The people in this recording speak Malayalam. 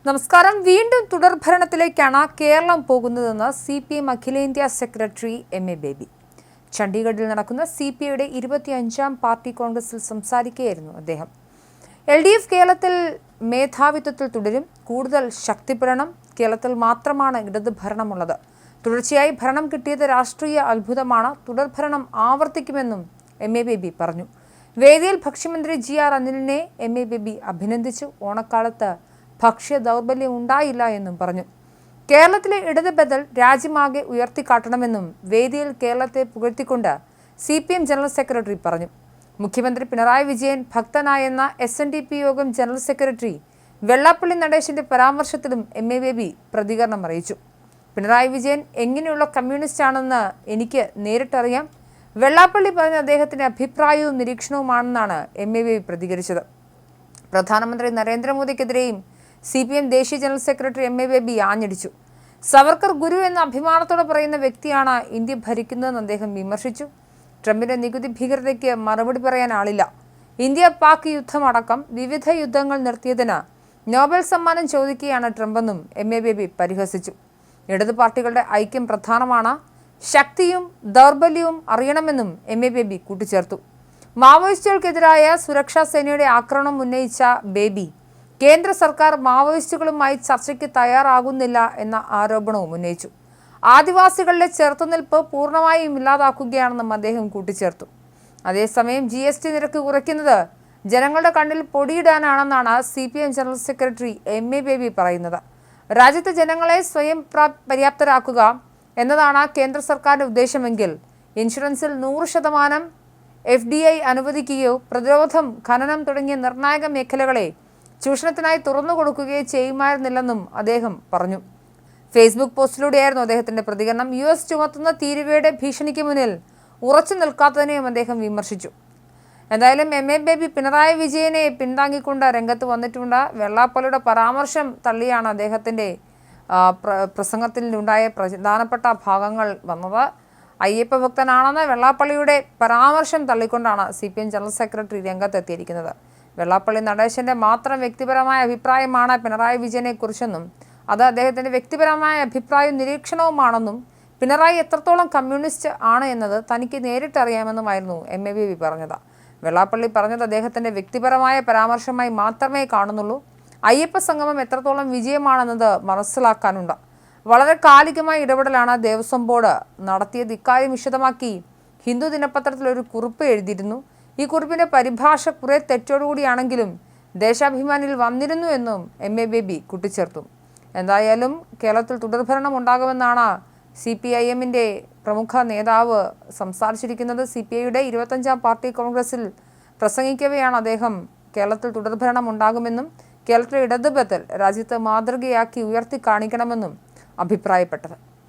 നമസ്കാരം. വീണ്ടും തുടർഭരണത്തിലേക്കാണ് കേരളം പോകുന്നതെന്ന് CPM അഖിലേന്ത്യാ സെക്രട്ടറി MA ബേബി. ചണ്ഡീഗഡിൽ നടക്കുന്ന CPIയുടെ 25ാം പാർട്ടി കോൺഗ്രസിൽ സംസാരിക്കുകയായിരുന്നു അദ്ദേഹം. LDF കേരളത്തിൽ മേധാവിത്വത്തിൽ തുടരും, കൂടുതൽ ശക്തിപ്പെടണം. കേരളത്തിൽ മാത്രമാണ് ഇടത് ഭരണമുള്ളത്. തുടർച്ചയായി ഭരണം കിട്ടിയത് രാഷ്ട്രീയ അത്ഭുതമാണ്. തുടർഭരണം ആവർത്തിക്കുമെന്നും MA ബേബി പറഞ്ഞു. വേദിയിൽ ഭക്ഷ്യമന്ത്രി GR അനിലിനെ MA ബേബി അഭിനന്ദിച്ചു. ഓണക്കാലത്ത് ഭക്ഷ്യ ദൗർബല്യം ഉണ്ടായില്ല എന്നും പറഞ്ഞു. കേരളത്തിലെ ഇടത് ബദൽ രാജ്യമാകെ ഉയർത്തിക്കാട്ടണമെന്നും വേദിയിൽ കേരളത്തെ പുകഴ്ത്തിക്കൊണ്ട് CPM ജനറൽ സെക്രട്ടറി പറഞ്ഞു. മുഖ്യമന്ത്രി പിണറായി വിജയൻ ഭക്തനായെന്ന SNDP Yogam general secretary Vellappally നടേശന്റെ പരാമർശത്തിലും MA ബേബി പ്രതികരണം അറിയിച്ചു. പിണറായി വിജയൻ എങ്ങനെയുള്ള കമ്മ്യൂണിസ്റ്റാണെന്ന് എനിക്ക് നേരിട്ടറിയാം. വെള്ളാപ്പള്ളി പറഞ്ഞ അദ്ദേഹത്തിന്റെ അഭിപ്രായവും നിരീക്ഷണവുമാണെന്നാണ് MA ബേബി പ്രതികരിച്ചത്. പ്രധാനമന്ത്രി നരേന്ദ്രമോദിക്കെതിരെയും CPM ദേശീയ ജനറൽ സെക്രട്ടറി MA ബേബി ആഞ്ഞടിച്ചു. സവർക്കർ ഗുരു എന്ന അഭിമാനത്തോടെ പറയുന്ന വ്യക്തിയാണ് ഇന്ത്യ ഭരിക്കുന്നതെന്ന് അദ്ദേഹം വിമർശിച്ചു. ട്രംപിന്റെ നികുതി ഭീകരതയ്ക്ക് മറുപടി പറയാൻ ആളില്ല. ഇന്ത്യ പാക് യുദ്ധമടക്കം വിവിധ യുദ്ധങ്ങൾ നിർത്തിയതിന് നോബൽ സമ്മാനം ചോദിക്കുകയാണ് ട്രംപെന്നും MA ബേബി പരിഹസിച്ചു. ഇടതു പാർട്ടികളുടെ ഐക്യം പ്രധാനമാണ്. ശക്തിയും ദൗർബല്യവും അറിയണമെന്നും MA ബേബി കൂട്ടിച്ചേർത്തു. മാവോയിസ്റ്റുകൾക്കെതിരായ സുരക്ഷാ സേനയുടെ ആക്രമണം ഉന്നയിച്ച ബേബി കേന്ദ്ര സർക്കാർ മാവോയിസ്റ്റുകളുമായി ചർച്ചയ്ക്ക് തയ്യാറാകുന്നില്ല എന്ന ആരോപണവും ഉന്നയിച്ചു. ആദിവാസികളുടെ ചെറുത്തുനിൽപ്പ് പൂർണ്ണമായും ഇല്ലാതാക്കുകയാണെന്നും അദ്ദേഹം കൂട്ടിച്ചേർത്തു. അതേസമയം GST നിരക്ക് കുറയ്ക്കുന്നത് ജനങ്ങളുടെ കണ്ണിൽ പൊടിയിടാനാണെന്നാണ് CPM general secretary MA baby പറയുന്നത്. രാജ്യത്തെ ജനങ്ങളെ സ്വയം പര്യാപ്തരാക്കുക എന്നതാണ് കേന്ദ്ര സർക്കാരിന്റെ ഉദ്ദേശമെങ്കിൽ ഇൻഷുറൻസിൽ 100% FDI അനുവദിക്കുകയോ പ്രതിരോധം, ഖനനം തുടങ്ങിയ നിർണായക മേഖലകളെ ചൂഷണത്തിനായി തുറന്നു കൊടുക്കുകയോ ചെയ്യുമായിരുന്നില്ലെന്നും അദ്ദേഹം പറഞ്ഞു. ഫേസ്ബുക്ക് പോസ്റ്റിലൂടെയായിരുന്നു അദ്ദേഹത്തിന്റെ പ്രതികരണം. US ചുമത്തുന്ന തീരുവയുടെ ഭീഷണിക്ക് മുന്നിൽ ഉറച്ചു നിൽക്കാത്തതിനെയും അദ്ദേഹം വിമർശിച്ചു. എന്തായാലും MA ബേബി പിണറായി വിജയനെ പിന്താങ്ങിക്കൊണ്ട് രംഗത്ത് വന്നിട്ടുണ്ട്. വെള്ളാപ്പള്ളിയുടെ പരാമർശം തള്ളിയാണ് അദ്ദേഹത്തിന്റെ പ്രസംഗത്തിൽ ഉണ്ടായ പ്രധാനപ്പെട്ട ഭാഗങ്ങൾ വന്നത്. അയ്യപ്പ ഭക്തനാണെന്ന് വെള്ളാപ്പള്ളിയുടെ പരാമർശം തള്ളിക്കൊണ്ടാണ് CPM ജനറൽ സെക്രട്ടറി രംഗത്തെത്തിയിരിക്കുന്നത്. വെള്ളാപ്പള്ളി നടേശന്റെ മാത്രം വ്യക്തിപരമായ അഭിപ്രായമാണ് പിണറായി വിജയനെ കുറിച്ചെന്നും അത് അദ്ദേഹത്തിന്റെ വ്യക്തിപരമായ അഭിപ്രായവും നിരീക്ഷണവുമാണെന്നും പിണറായി എത്രത്തോളം കമ്മ്യൂണിസ്റ്റ് ആണ് എന്നത് തനിക്ക് നേരിട്ടറിയാമെന്നുമായിരുന്നു MA ബേബി പറഞ്ഞത്. വെള്ളാപ്പള്ളി പറഞ്ഞത് അദ്ദേഹത്തിന്റെ വ്യക്തിപരമായ പരാമർശമായി മാത്രമേ കാണുന്നുള്ളൂ. അയ്യപ്പ സംഗമം എത്രത്തോളം വിജയമാണെന്നത് മനസ്സിലാക്കാനുണ്ട്. വളരെ കാലികമായ ഇടപെടലാണ് ദേവസ്വം ബോർഡ് നടത്തിയത്. ഇക്കാര്യം വിശദമാക്കി ഹിന്ദു ദിനപത്രത്തിൽ ഒരു കുറിപ്പ് എഴുതിയിരുന്നു. ഈ കുറിപ്പിന്റെ പരിഭാഷ കുറെ തെറ്റോടുകൂടിയാണെങ്കിലും ദേശാഭിമാനിയിൽ വന്നിരുന്നു എന്നും MA ബേബി കൂട്ടിച്ചേർത്തു. എന്തായാലും കേരളത്തിൽ തുടർഭരണം ഉണ്ടാകുമെന്നാണ് CPIMന്റെ പ്രമുഖ നേതാവ് സംസാരിച്ചിരിക്കുന്നത്. CPIയുടെ 25ാം പാർട്ടി കോൺഗ്രസിൽ പ്രസംഗിക്കവെയാണ് അദ്ദേഹം കേരളത്തിൽ തുടർഭരണം ഉണ്ടാകുമെന്നും കേരളത്തിലെ ഇടത് ബദൽ രാജ്യത്ത് മാതൃകയാക്കി ഉയർത്തി കാണിക്കണമെന്നും അഭിപ്രായപ്പെട്ടത്.